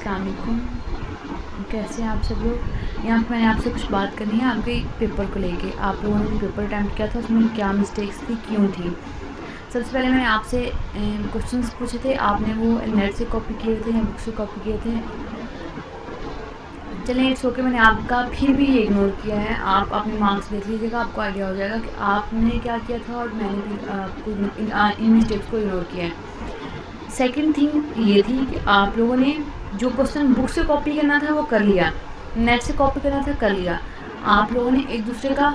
अस्सलाम वालेकुम। कैसे हैं आप सब लोग। यहाँ पे मैंने आपसे कुछ बात करनी है आपके पेपर को लेके। आप लोगों ने जो पेपर अटैम्प्ट किया था उसमें क्या मिस्टेक्स थी, क्यों थी। सबसे पहले मैंने आपसे क्वेश्चंस पूछे थे, आपने वो नेट से कॉपी किए थे या बुक से कॉपी किए थे। चलिए इट्स ओके, मैंने आपका फिर भी ये इग्नोर किया है। आप अपने मार्क्स देख लीजिएगा, आपको आइडिया हो जाएगा कि आपने क्या किया था और मैंने भी आपको इन मिस्टेक्स को इग्नोर किया है। सेकंड थिंग ये थी कि आप लोगों ने जो क्वेश्चन बुक से कॉपी करना था वो कर लिया, नेट से कॉपी करना था कर लिया। आप लोगों ने एक दूसरे का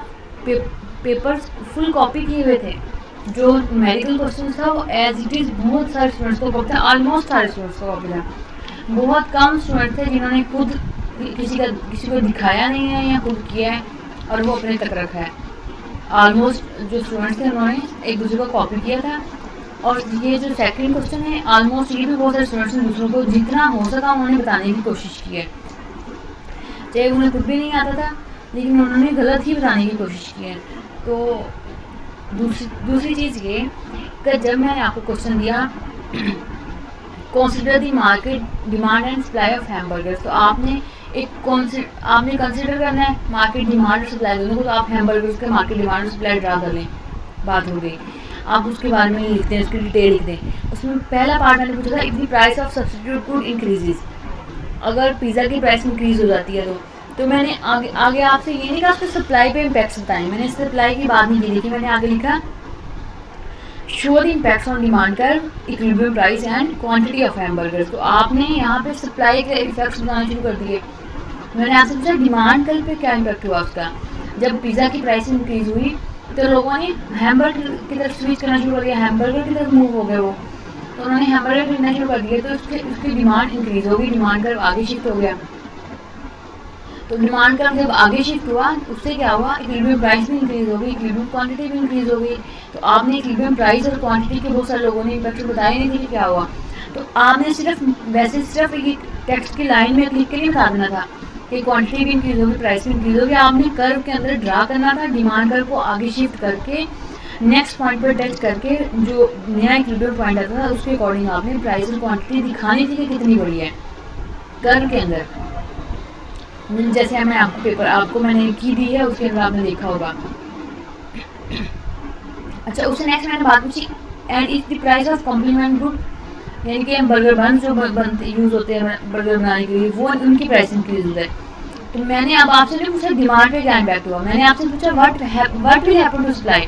पेपर फुल कॉपी किए हुए थे। जो मेडिकल क्वेश्चन था वो एज इट इज़ बहुत सारे स्टूडेंट्स को कॉपी था, ऑलमोस्ट सारे स्टूडेंट्स को कॉपी था। बहुत कम स्टूडेंट थे जिन्होंने खुद किसी को दिखाया नहीं है या खुद किया है और वो अपने तक रखा है। ऑलमोस्ट जो स्टूडेंट्स थे उन्होंने एक दूसरे को कॉपी किया था। और ये जो सेकंड क्वेश्चन है, ऑलमोस्ट ये भी बहुत सारे स्टूडेंट्स ने दूसरों को जितना हो सका उन्होंने बताने की कोशिश की है, चाहे उन्हें खुद भी नहीं आता था लेकिन उन्होंने गलत ही बताने की कोशिश की है। तो दूसरी चीज़ ये कि जब मैंने आपको क्वेश्चन दिया consider the market demand and supply of hamburgers, तो आपने कंसीडर करना है मार्केट डिमांड और सप्लाई दोनों को। तो आप हैमबर्गर्स के मार्केट डिमांड और सप्लाई ड्रा कर लें, बात हो गई। आप उसके बारे में लिखते हैं, उसकी डिटेल लिख दें। उसमें पहला पार्ट मैंने पूछा था, if the price of substitute food increases, अगर पिज़्ज़ा की प्राइस इंक्रीज हो जाती है तो मैंने आगे आपसे ये नहीं कहा उसके सप्लाई पे इम्पैक्ट्स बताएं, मैंने सप्लाई की बात नहीं की लिखी, मैंने आगे लिखा show the impacts on demand curve, equilibrium price and quantity of hamburgers. तो आपने यहाँ पे सप्लाई के इफेक्ट्स बताना शुरू कर दिए। मैंने आपसे पूछा डिमांड कर्व पे क्या इम्पैक्ट हुआ उसका। जब पिज़्ज़ा की प्राइस इंक्रीज हुई तो लोगों ने हैमबर्गर की तरफ स्विच करना शुरू कर दिया, हैमबर्गर की तरफ मूव हो गए वो, तो उन्होंने हैमबर्गर खरीदना शुरू कर दिया। तो उसकी डिमांड इंक्रीज हो गई, डिमांड कर्व आगे शिफ्ट हो गया। तो डिमांड कर्व जब आगे शिफ्ट हुआ उससे क्या हुआ, इक्विलिब्रियम प्राइस भी इंक्रीज हो गई, इक्विलिब्रियम क्वांटिटी भी इंक्रीज हो गई। तो आपने इक्विलिब्रियम प्राइस और क्वांटिटी के बहुत सारे लोगों ने इम्पैक्ट बताए नहीं थे कि क्या हुआ। तो आपने सिर्फ एक टेक्स्ट की लाइन में क्लिक के लिए बता देना था कि क्वांटिटी भी इंक्रीज होगी, प्राइस भी इंक्रीज होगी। आपने कर्व के अंदर ड्रा करना था, डिमांड कर्व को आगे शिफ्ट करके नेक्स्ट पॉइंट पर टच करके जो नया इक्विलिब्रियम पॉइंट आता था उसके अकॉर्डिंग आपने प्राइस और क्वांटिटी दिखानी थी कि कितनी बड़ी है कर्व के अंदर। जैसे मैं आपको मैंने की दी है उसके अंदर आपने देखा होगा। अच्छा, उससे नेक्स्ट मैंने बात पूछी and if the price of complement good, यानी कि बर्गर बन जो यूज़ होते हैं बर्गर बनाने के लिए, वो उनकी प्राइस इंक्रीज होता है। तो मैंने अब आपसे नहीं पूछा डिमांड पे क्या इम्पैक्ट हुआ, मैंने आपसे पूछा what will happen to supply.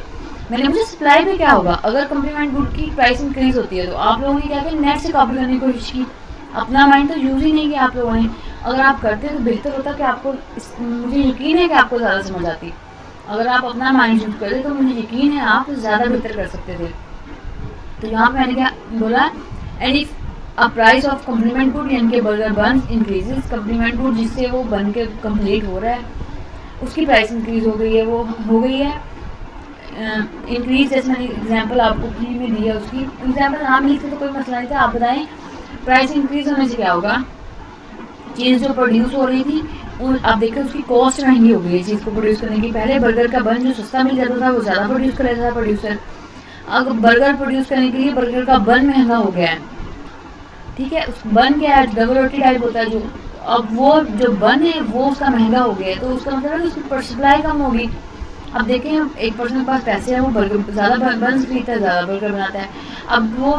मैंने पूछा सप्लाई पे क्या होगा अगर कॉम्प्लीमेंट गुड की प्राइस इंक्रीज होती है। तो आप लोगों ने क्या किया, नेट से कॉपी करने की कोशिश की, अपना माइंड तो यूज़ ही नहीं किया आप लोगों ने। अगर आप करते तो बेहतर होता कि आपको मुझे यकीन है कि आपको ज़्यादा समझ आती। अगर आप अपना माइंड यूज़ करते तो मुझे यकीन है आप ज़्यादा बेहतर कर सकते थे। तो यहाँ पे मैंने क्या बोला, and if a price of complement good यानी कि burger bun increases, complement good जिससे वो बन के कम्प्लीट हो रहा है उसकी प्राइस इंक्रीज हो गई है, वो हो गई है इंक्रीज। जैसे मैंने एग्जांपल आपको की में दिया, उसकी एग्जांपल नाम लिखते तो कोई मसला नहीं था। आप बताएं प्राइस इंक्रीज होने से क्या होगा, चीज़ जो प्रोड्यूस हो रही थी आप देखें उसकी कॉस्ट महंगी हो गई है चीज़ को प्रोड्यूस करने की। पहले बर्गर का बन जो सस्ता मिल जाता था वो ज़्यादा प्रोड्यूस कर लेता था प्रोड्यूसर, अब बर्गर प्रोड्यूस करने के लिए बर्गर का बन महंगा हो गया है। ठीक है, उस बन क्या है, डबल रोटी टाइप होता है जो, अब वो जो बन है वो उसका महंगा हो गया है, तो उसका मतलब है कि उसकी सप्लाई कम होगी। अब देखें एक पर्सन के पास पैसे है, वो बर्गर ज़्यादा बंस खरीदता है, ज़्यादा बर्गर बनाता है। अब वो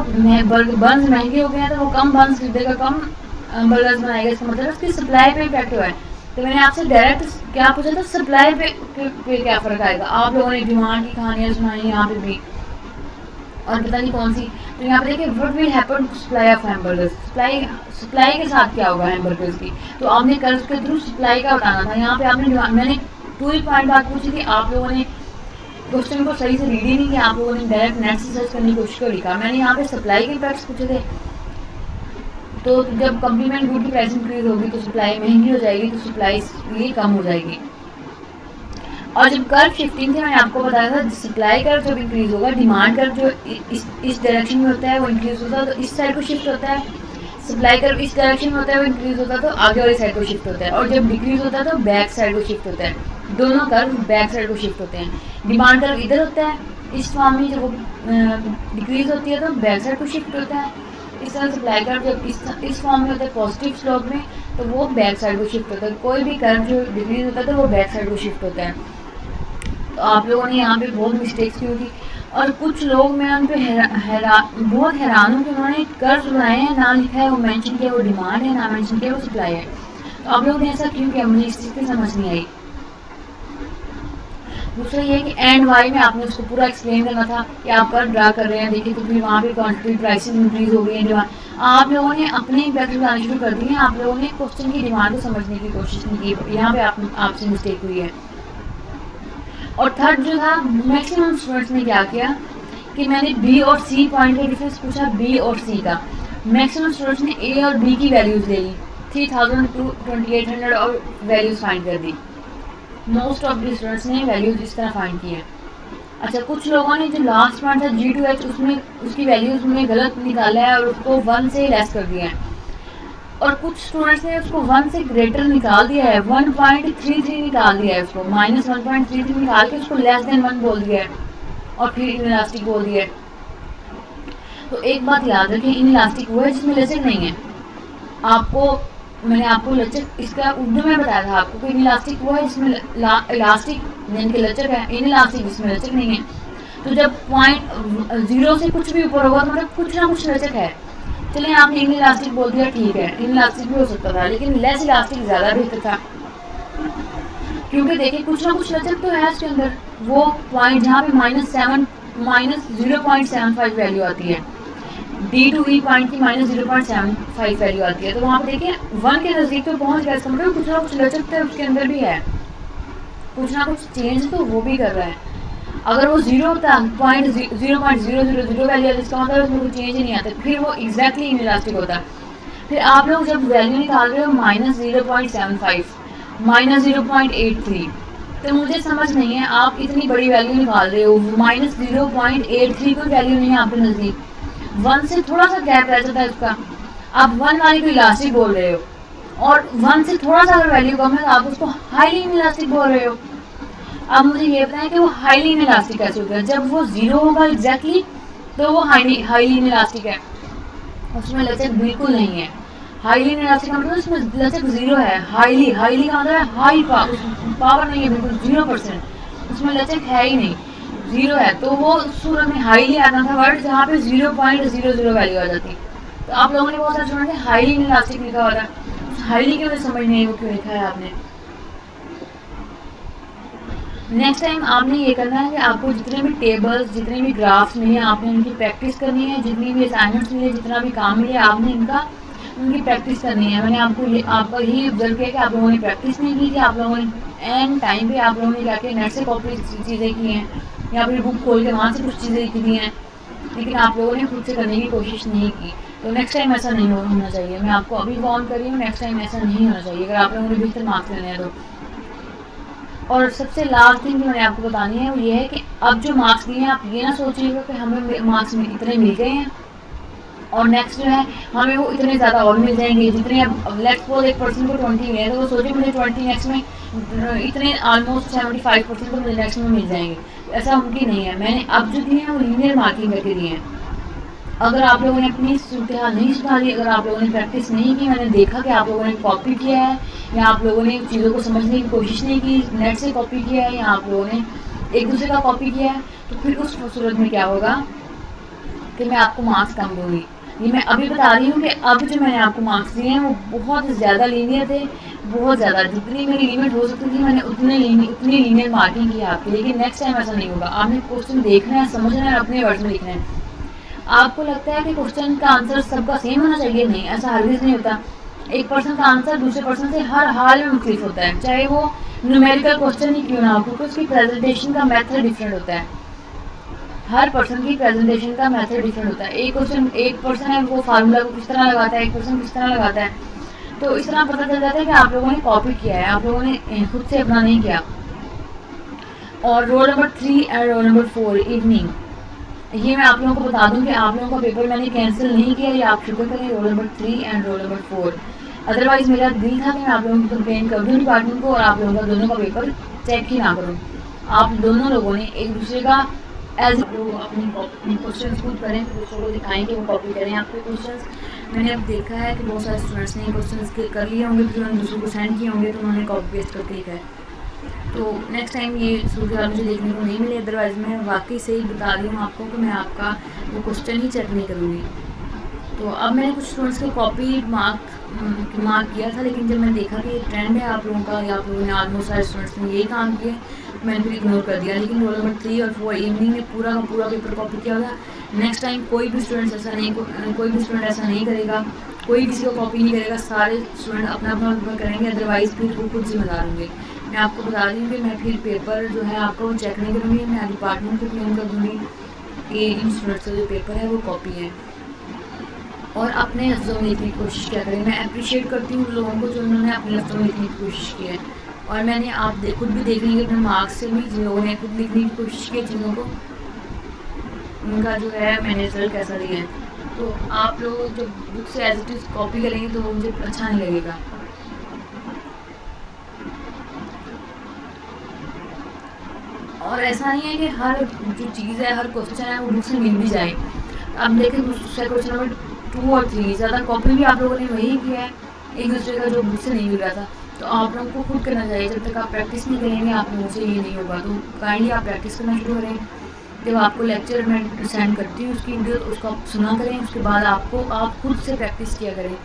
बंस महंगे हो गए हैं तो वो कम बंस खरीदेगा, कम बर्गर्स बनाएगा, इसका मतलब उसकी सप्लाई पे इम्पैक्ट हुआ है। तो मैंने आपसे डायरेक्ट क्या पूछा था, सप्लाई पे क्या फ़र्क आएगा। आप लोगों ने डिमांड की कहानियाँ सुनाई यहाँ पे भी और पता नहीं कौन सी। तो यहाँ पे देखिए what will happen to supply of hamburgers, supply के साथ क्या होगा हैमबर्गर्स की। तो आपने कर्व के थ्रू सप्लाई का बताना था। यहाँ पे आपने मैंने 2 पॉइंट बात पूछी थी, आप लोगों ने क्वेश्चन को सही से रीड ही नहीं किया, आप लोगों ने डायरेक्ट नेट से सर्च करने की कोशिश कर लिखा। मैंने यहाँ पे सप्लाई के इम्पैक्ट्स पूछे थे। तो जब कम्प्लीमेंट गुड की प्राइस इंक्रीज होगी तो सप्लाई महंगी हो जाएगी, तो सप्लाई ये कम हो जाएगी। और जब कर्व शिफ्टिंग थी मैंने आपको बताया था सप्लाई कर्व जब इंक्रीज होगा, डिमांड कर्व जो इस डायरेक्शन में होता है वो इंक्रीज होता है तो इस साइड को शिफ्ट होता है, सप्लाई कर्व इस डायरेक्शन में होता है वो इंक्रीज होता है तो आगे वाली साइड को शिफ्ट होता है, और जब डिक्रीज होता है तो बैक साइड को शिफ्ट होता है। दोनों कर्व बैक साइड को शिफ्ट होते हैं। डिमांड कर्व इधर होता है इस फॉर्म में, जब वो डिक्रीज होती है तो बैक साइड को शिफ्ट होता है, इस तरह सप्लाई कर्व जब इस फॉर्म में होता है पॉजिटिव स्लोप में, तो वो बैक साइड को शिफ्ट होता है। कोई भी कर्व जो डिक्रीज होता है तो वो बैक साइड को शिफ्ट होता है। तो आप लोगों ने यहाँ पे बहुत मिस्टेक्स की होगी, और कुछ लोग मैं उन पर बहुत हैरान हूँ कि उन्होंने कर्व बनाए हैं, ना लिखा है वो मेंशन किया वो डिमांड है, ना मेंशन किया वो सप्लाई है। तो आप लोगों ने ऐसा क्यों किया, मुझे इस चीज़ की समझ नहीं आई। दूसरा ये कि एंड वाई में आपने उसको पूरा एक्सप्लेन करना था कि आप कर्व ड्रा कर रहे हैं, देखिए तो फिर वहाँ पे क्वांटिटी प्राइसेस इंक्रीज हो गई है, डिमांड। आप लोगों ने अपने इम्पैक्ट बनाने शुरू कर दिए हैं, आप लोगों ने क्वेश्चन की डिमांड को समझने की कोशिश नहीं की, यहाँ पे आपसे मिस्टेक हुई है। और थर्ड जो था, मैक्सिमम स्टूडेंट्स ने क्या किया कि मैंने बी और सी पॉइंट का डिफरेंस पूछा, बी और सी का। मैक्सिमम स्टूडेंट्स ने ए और बी की वैल्यूज ले ली, 3000 टू 2800 और वैल्यूज फाइंड कर दी। मोस्ट ऑफ द स्टूडेंट्स ने वैल्यूज इस तरह फाइंड की है। अच्छा, कुछ लोगों ने जो लास्ट पॉइंट था G2H, उसमें उसकी वैल्यूज में गलत निकाला है और उसको 1 से लेस कर दिया है, और कुछ स्टूडेंट्स ने उसको 1 से ग्रेटर निकाल दिया है, 1.33 निकाल दिया है, उसको -1.33 निकाल के उसको लेस देन 1 बोल दिया है और फिर इनइलास्टिक बोल दिया है। तो एक बात याद रखें, इनइलास्टिक वो है जिसमें लचक नहीं है। मैंने आपको लचक इसका उर्दू में बताया था आपको कि इनइलास्टिक वो है जिसमें इलास्टिक यानी कि लचक है, इनइलास्टिक जिसमें लचक नहीं है। तो जब पॉइंट 0 से कुछ भी ऊपर होगा तो मतलब कुछ ना कुछ लचक है। चलिए आपने इनइलास्टिक बोल दिया, ठीक है, इनइलास्टिक भी हो सकता था, लेकिन लेस इलास्टिक ज़्यादा बेहतर था, क्योंकि देखिए कुछ ना कुछ लचक तो है उसके अंदर। वो पॉइंट जहाँ पे -0.75 वैल्यू आती है, D2E पॉइंट की -0.75 वैल्यू आती है, तो वहाँ पे देखिए 1 के नज़दीक तो पहुँच गया, इसका मतलब कुछ ना कुछ लचक तो उसके अंदर भी है, कुछ ना कुछ चेंज तो वो भी कर रहा है। अगर वो 0 होता, पॉइंट 0.000 वैल्यू है, इसका मतलब उसमें कोई चेंज ही नहीं आता, फिर वो एग्जैक्टली इनइलास्टिक होता। फिर आप लोग जब वैल्यू निकाल रहे हो -0.75, -0.83, तो मुझे समझ नहीं है, आप इतनी बड़ी वैल्यू निकाल रहे हो, -0.83 कोई वैल्यू नहीं है आपके नज़दीक, 1 से थोड़ा सा गैप रह जाता है उसका, आप 1 वाली को इलास्टिक बोल रहे हो, और 1 से थोड़ा सा अगर वैल्यू कम है तो आप उसको हाईली इनइलास्टिक बोल रहे हो। अब मुझे ये बताएं कि वो हाईली इनइलास्टिक कैसे होगा, जब वो 0 होगा एग्जैक्टली तो वो हाईली इनइलास्टिक है, उसमें लचक बिल्कुल नहीं है। हाईली इनइलास्टिक का मतलब उसमें लचक 0 है, हाईली का मतलब है हाई पावर नहीं है, बिल्कुल 0%, उसमें लचक है ही नहीं, 0 है। तो वो सूरत में हाईली आता था वर्ड जहाँ पे 0.00 वैल्यू आ जाती। तो आप लोगों ने बहुत सारे स्टूडेंट ने हाईली इनइलास्टिक लिखा हुआ था, हाईली की वजह समझ नहीं है वो क्यों लिखा है आपने। नेक्स्ट टाइम आपने ये करना है कि आपको जितने भी टेबल्स, जितने भी ग्राफ्स मिले, आपने उनकी प्रैक्टिस करनी है, जितनी भी असाइनमेंट्स मिले, जितना भी काम मिले, आपने उनकी प्रैक्टिस करनी है। मैंने आपका यही ऑब्जर्व किया कि आप लोगों ने प्रैक्टिस नहीं की थी, आप लोगों ने एंड टाइम पे आप लोगों ने जाके नेट से कॉपी चीज़ें की हैं या फिर बुक खोल के वहाँ से कुछ चीज़ें लिख दी हैं, लेकिन आप लोगों ने खुद से करने की कोशिश नहीं की। तो नेक्स्ट टाइम ऐसा नहीं होना चाहिए, मैं आपको अभी वार्न कर रही हूँ, नेक्स्ट टाइम ऐसा नहीं होना चाहिए अगर आप लोगों ने बेहतर मार्क्स लेने हैं तो। और सबसे लास्ट थिंग जो मैंने आपको बतानी है वो ये है कि अब जो मार्क्स दिए हैं आप ये ना सोचिएगा कि हमें मार्क्स में इतने मिल गए हैं और नेक्स्ट जो है हमें वो इतने ज़्यादा और मिल जाएंगे, जितने अब लेट्स सपोज एक पर्सन को 20 मिले हैं तो वो सोचे मुझे 20 नेक्स्ट में इतने ऑलमोस्ट 75% तो मुझे नेक्स्ट में मिल जाएंगे। ऐसा मुमकिन नहीं है। मैंने अब जो दिए हैं वो लीनियर मार्किंग करके दिए हैं। अगर आप लोगों ने अपनी सूरत हाल नहीं सुधारी, अगर आप लोगों ने प्रैक्टिस नहीं की, मैंने देखा कि आप लोगों ने कॉपी किया है या आप लोगों ने चीज़ों को समझने की कोशिश नहीं की, नेट से कॉपी किया है या आप लोगों ने एक दूसरे का कॉपी किया है, तो फिर उस सूरत में क्या होगा कि मैं आपको मार्क्स कम दूँगी। ये मैं अभी बता रही हूँ कि अब जो मैंने आपको मार्क्स दिए हैं वो बहुत ज़्यादा लीनियर थे, बहुत ज़्यादा, जितनी मेरी लिमिट हो सकती थी मैंने उतनी लीनियर मार्किंग की आपकी। लेकिन नेक्स्ट टाइम ऐसा नहीं होगा। आपने क्वेश्चन देखना है, समझना है, अपने वर्ड्स में लिखना है। आपको लगता है कि क्वेश्चन का आंसर सबका सेम होना चाहिए? नहीं, ऐसा हरगिज़ नहीं होता। एक पर्सन का आंसर दूसरे पर्सन से हर हाल में मुख्तलिफ होता है, चाहे वो न्यूमेरिकल क्वेश्चन ही क्यों ना हो, क्योंकि उसकी प्रेजेंटेशन का मेथड डिफरेंट होता है। हर पर्सन की प्रेजेंटेशन का मेथड डिफरेंट होता है। एक पर्सन है वो फार्मूला को किस तरह लगाता है, एक पर्सन किस तरह लगाता है। तो इस तरह पता चल जाता है कि आप लोगों ने कॉपी किया है, आप लोगों ने खुद से अपना नहीं किया। और roll number 3 and roll number 4 evening, ये मैं आप लोगों को बता दूं कि आप लोगों का पेपर मैंने कैंसिल नहीं किया, ये आप शुक्र करें, roll number 3 and roll number 4। Otherwise मेरा दिल था कि मैं आप लोगों की कंप्लेन कर दूँ डिपार्टमेंट को और आप लोगों का दोनों का पेपर चेक ही ना करूँ। आप दोनों लोगों ने एक दूसरे का एज लोग अपनी क्वेश्चन खुद करें, दूसरों को दिखाएं कि वो कॉपी करें आपके क्वेश्चन। मैंने अब देखा है कि बहुत सारे स्टूडेंट्स ने क्वेश्चन कर लिए होंगे, फिर उन्होंने दूसरों को सेंड किए होंगे, तो उन्होंने कॉपी पेस्ट करके लिखा है। तो नेक्स्ट टाइम ये सूरत मुझे देखने को नहीं मिले, अदरवाइज़ मैं वाकई से ही बता रही हूँ आपको कि मैं आपका वो क्वेश्चन ही चेक नहीं करूँगी। तो अब मैंने कुछ स्टूडेंट्स के कॉपी मार्क किया था, लेकिन जब मैंने देखा कि ये ट्रेंड है आप लोगों का, या आप लोगों ने ऑलमोस्ट सारे स्टूडेंट्स ने यही काम किया, मैंने फिर इग्नोर कर दिया। लेकिन रोल नंबर 3 और 4 इवनिंग में पूरा का पूरा पेपर कॉपी किया था। नेक्स्ट टाइम कोई भी स्टूडेंट ऐसा नहीं करेगा, कोई किसी को कॉपी नहीं करेगा, सारे स्टूडेंट अपना अपना पेपर करेंगे, अदरवाइज़ फिर वो खुद जिम्मेदार होंगे। मैं आपको बता रही हूँ कि मैं फिर पेपर जो है आपका वो चेक नहीं करूँगी, मैं डिपार्टमेंट को क्लेम कर दूँगी कि इन स्टूडेंट्स का जो पेपर है वो कॉपी है। और अपने लफ्ज़ों में लिखने की कोशिश किया करें। मैं अप्रिशिएट करती हूँ लोगों को जो उन्होंने अपने लफ्ज़ों में लिखने की कोशिश की है। और मैंने आप खुद भी देख लेंगे अपने मार्क्स से भी, जिन लोगों ने खुद लिखने की कोशिश की है, जिन लोगों को उनका जो है मैंने रिजल्ट कैसा दिया है। तो आप लोग जब बुक से एज इट इज़ कॉपी करेंगे तो वो मुझे अच्छा नहीं लगेगा। और ऐसा नहीं है कि हर जो चीज़ है, हर क्वेश्चन है वो बुक से मिल भी जाए। अब देखें दूसरा क्वेश्चन नंबर 2 और 3 ज़्यादा कॉपी भी आप लोगों ने वही किया है, एक दूसरे का जो बुक से नहीं मिल रहा था। तो आप लोगों को खुद करना चाहिए। जब तक आप प्रैक्टिस नहीं करेंगे आप लोगों से ये नहीं होगा। तो काइंडली आप प्रैक्टिस करना शुरू करें। जब आपको लेक्चर मैं सेंड करती हूँ उसकी वीडियो, तो उसको आप सुना करें। उसके बाद आप खुद से प्रैक्टिस किया करें।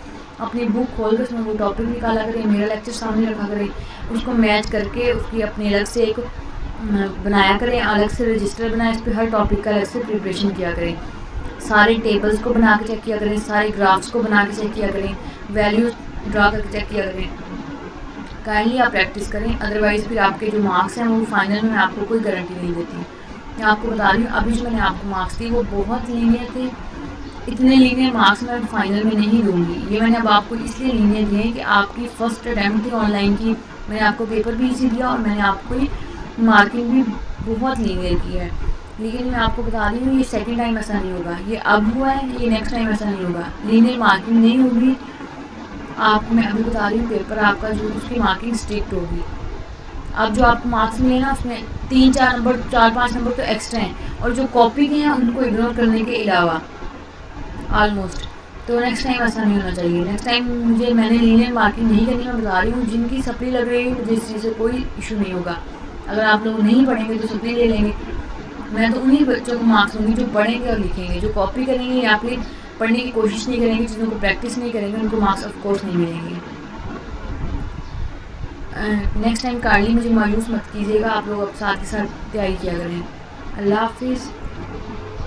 अपनी बुक खोल कर उसमें वो टॉपिक निकाला करें, मेरा लेक्चर सामने रखा करें, उसको मैच करके उसकी अपनी अलग से एक बनाया करें, अलग से रजिस्टर बनाए, इस पर हर टॉपिक का अलग से प्रिपरेशन किया करें। सारे टेबल्स को बना के चेक किया करें, सारे ग्राफ्स को बना के चेक किया करें, वैल्यूज ड्रा करके चेक किया करें। काइंडली आप प्रैक्टिस करें, अदरवाइज़ फिर आपके जो मार्क्स हैं वो फाइनल में आपको कोई गारंटी नहीं देती। मैं आपको बता रही हूँ, अभी जो मैंने आपको मार्क्स दिए वो बहुत लीनियर थे। इतने लीनियर मार्क्स मैं फाइनल में नहीं दूँगी। ये मैंने अब आपको इसलिए लीनियर दिए कि आपकी फ़र्स्ट अटैम्प्ट थी ऑनलाइन की, मैंने आपको पेपर भी इसी दिया और मैंने आपको मार्किंग भी बहुत लीनियर की है। लेकिन मैं आपको बता रही हूँ ये सेकंड टाइम ऐसा नहीं होगा, ये अब हुआ है, ये नेक्स्ट टाइम ऐसा नहीं होगा। लीनियर मार्किंग नहीं होगी। मैं अभी बता रही हूँ पेपर आपका जो उसकी मार्किंग स्ट्रिक्ट होगी। अब जो आपको मार्क्स मिले ना उसमें 3-4 नंबर, 4-5 नंबर तो एक्स्ट्रा हैं, और जो कॉपी के हैं उनको इग्नोर करने के अलावा ऑलमोस्ट। तो नेक्स्ट टाइम ऐसा नहीं होना चाहिए। नेक्स्ट टाइम मैंने लीनियर मार्किंग नहीं करनी, मैं बता रही हूँ। जिनकी सप्ली लग रही है जिस चीज़ से कोई इशू नहीं होगा। अगर आप लोग नहीं पढ़ेंगे तो सप्ली ले लेंगे। मैं तो उन्हीं बच्चों को मार्क्स दूँगी जो पढ़ेंगे और लिखेंगे। जो कॉपी करेंगे या फिर पढ़ने की कोशिश नहीं करेंगे, चीज़ों को प्रैक्टिस नहीं करेंगे, उनको मार्क्स ऑफ कोर्स नहीं मिलेंगे। नेक्स्ट टाइम काइंडली मुझे मायूस मत कीजिएगा। आप लोग अब साथ ही साथ तैयारी किया करें। अल्लाह हाफिज़।